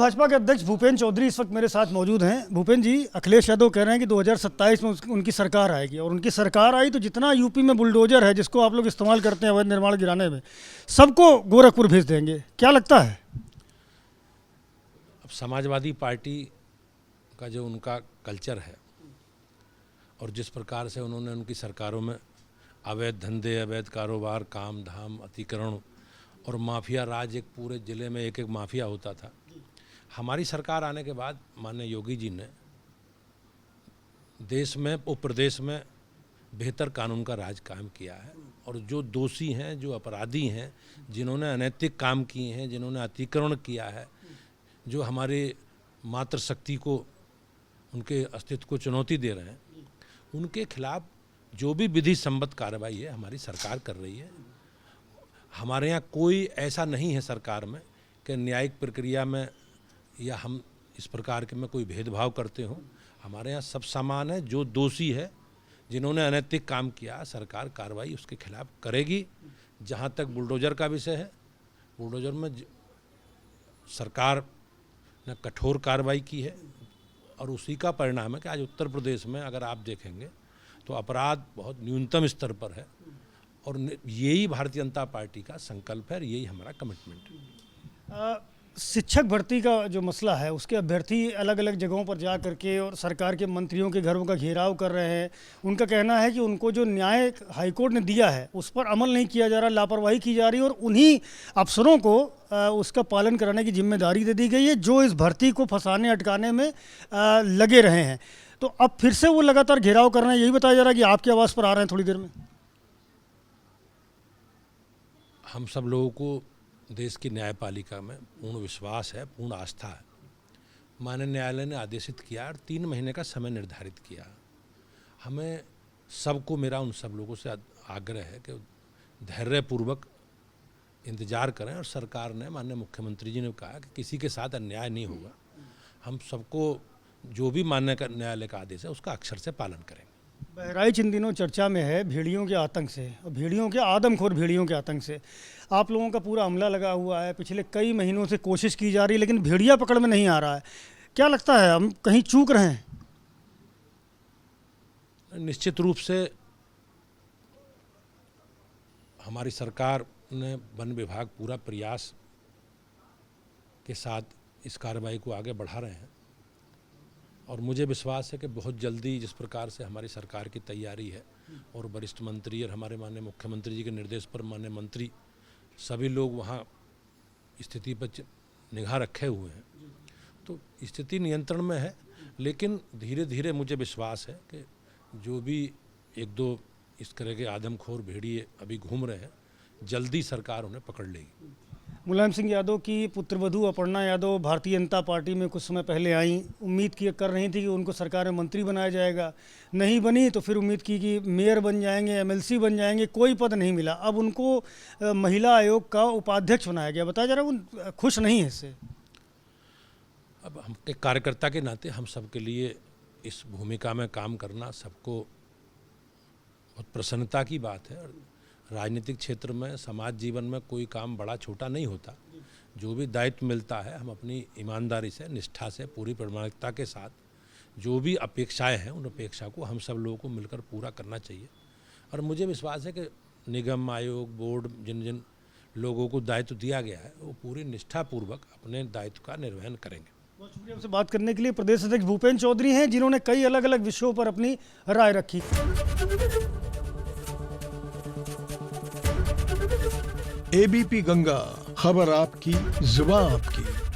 भाजपा के अध्यक्ष भूपेंद्र चौधरी इस वक्त मेरे साथ मौजूद हैं। भूपेंद्र जी, अखिलेश यादव कह रहे हैं कि 2027 में उनकी सरकार आएगी, और उनकी सरकार आई तो जितना यूपी में बुलडोजर है जिसको आप लोग इस्तेमाल करते हैं अवैध निर्माण गिराने में, सबको गोरखपुर भेज देंगे। क्या लगता है? अब समाजवादी पार्टी का जो उनका कल्चर है और जिस प्रकार से उन्होंने उनकी सरकारों में अवैध धंधे, अवैध कारोबार, काम धाम, अतिक्रमण और माफिया राज, एक पूरे ज़िले में एक एक माफिया होता था। हमारी सरकार आने के बाद माननीय योगी जी ने देश में और प्रदेश में बेहतर कानून का राज कायम किया है, और जो दोषी हैं, जो अपराधी हैं, जिन्होंने अनैतिक काम किए हैं, जिन्होंने अतिक्रमण किया है, जो हमारे मातृशक्ति को, उनके अस्तित्व को चुनौती दे रहे हैं, उनके खिलाफ जो भी विधि सम्मत कार्रवाई है हमारी सरकार कर रही है। हमारे यहाँ कोई ऐसा नहीं है सरकार में कि न्यायिक प्रक्रिया में या हम इस प्रकार के में कोई भेदभाव करते हों। हमारे यहाँ सब समान है। जो दोषी है, जिन्होंने अनैतिक काम किया, सरकार कार्रवाई उसके खिलाफ करेगी। जहाँ तक बुलडोजर का विषय है, बुलडोजर में सरकार ने कठोर कार्रवाई की है, और उसी का परिणाम है कि आज उत्तर प्रदेश में अगर आप देखेंगे तो अपराध बहुत न्यूनतम स्तर पर है, और यही भारतीय जनता पार्टी का संकल्प है, और यही हमारा कमिटमेंट है। शिक्षक भर्ती का जो मसला है, उसके अभ्यर्थी अलग अलग जगहों पर जा करके और सरकार के मंत्रियों के घरों का घेराव कर रहे हैं। उनका कहना है कि उनको जो न्याय हाईकोर्ट ने दिया है उस पर अमल नहीं किया जा रहा, लापरवाही की जा रही है, और उन्हीं अफसरों को उसका पालन कराने की जिम्मेदारी दे दी गई है जो इस भर्ती को फंसाने अटकाने में लगे रहे हैं। तो अब फिर से वो लगातार घेराव कर रहे हैं। यही बताया जा रहा है कि आपके आवाज़ पर आ रहे हैं थोड़ी देर में। हम सब लोगों को देश की न्यायपालिका में पूर्ण विश्वास है, पूर्ण आस्था है। माननीय न्यायालय ने आदेशित किया और 3 महीने का समय निर्धारित किया। हमें सबको, मेरा उन सब लोगों से आग्रह है कि धैर्यपूर्वक इंतजार करें, और सरकार ने, माननीय मुख्यमंत्री जी ने कहा कि किसी के साथ अन्याय नहीं होगा। हम सबको जो भी माननीय न्यायालय का आदेश है उसका अक्षर से पालन करेंगे। बहराइच इन दिनों चर्चा में है भेड़ियों के आतंक से, और भेड़ियों के, आदमखोर भेड़ियों के आतंक से। आप लोगों का पूरा हमला लगा हुआ है, पिछले कई महीनों से कोशिश की जा रही है, लेकिन भेड़िया पकड़ में नहीं आ रहा है। क्या लगता है, हम कहीं चूक रहे हैं? निश्चित रूप से हमारी सरकार ने, वन विभाग पूरा प्रयास के साथ इस कार्रवाई को आगे बढ़ा रहे हैं, और मुझे विश्वास है कि बहुत जल्दी, जिस प्रकार से हमारी सरकार की तैयारी है और वरिष्ठ मंत्री और हमारे माननीय मुख्यमंत्री जी के निर्देश पर माननीय मंत्री सभी लोग वहाँ स्थिति पर निगाह रखे हुए हैं, तो स्थिति नियंत्रण में है। लेकिन धीरे धीरे मुझे विश्वास है कि जो भी 1-2 इस तरह के आदमखोर भेड़िए अभी घूम रहे हैं, जल्दी सरकार उन्हें पकड़ लेगी। मुलायम सिंह यादव की पुत्रवधू अपर्णा यादव भारतीय जनता पार्टी में कुछ समय पहले आई। उम्मीद की कर रही थी कि उनको सरकार में मंत्री बनाया जाएगा, नहीं बनी तो फिर उम्मीद की कि मेयर बन जाएंगे, एमएलसी बन जाएंगे, कोई पद नहीं मिला। अब उनको महिला आयोग का उपाध्यक्ष बनाया गया। बताया जा रहा है वो खुश नहीं है इससे। अब हम एक कार्यकर्ता के नाते हम सबके लिए इस भूमिका में काम करना सबको बहुत प्रसन्नता की बात है, और राजनीतिक क्षेत्र में, समाज जीवन में कोई काम बड़ा छोटा नहीं होता। जो भी दायित्व मिलता है, हम अपनी ईमानदारी से, निष्ठा से, पूरी प्रामाणिकता के साथ जो भी अपेक्षाएं हैं, उन अपेक्षा को हम सब लोगों को मिलकर पूरा करना चाहिए। और मुझे विश्वास है कि निगम, आयोग, बोर्ड, जिन जिन लोगों को दायित्व दिया गया है, वो पूरी निष्ठापूर्वक अपने दायित्व का निर्वहन करेंगे। बहुत शुक्रिया आपसे बात करने के लिए। प्रदेश अध्यक्ष भूपेंद्र चौधरी हैं, जिन्होंने कई अलग अलग विषयों पर अपनी राय रखी। एबीपी गंगा, खबर आपकी, जुबान आपकी।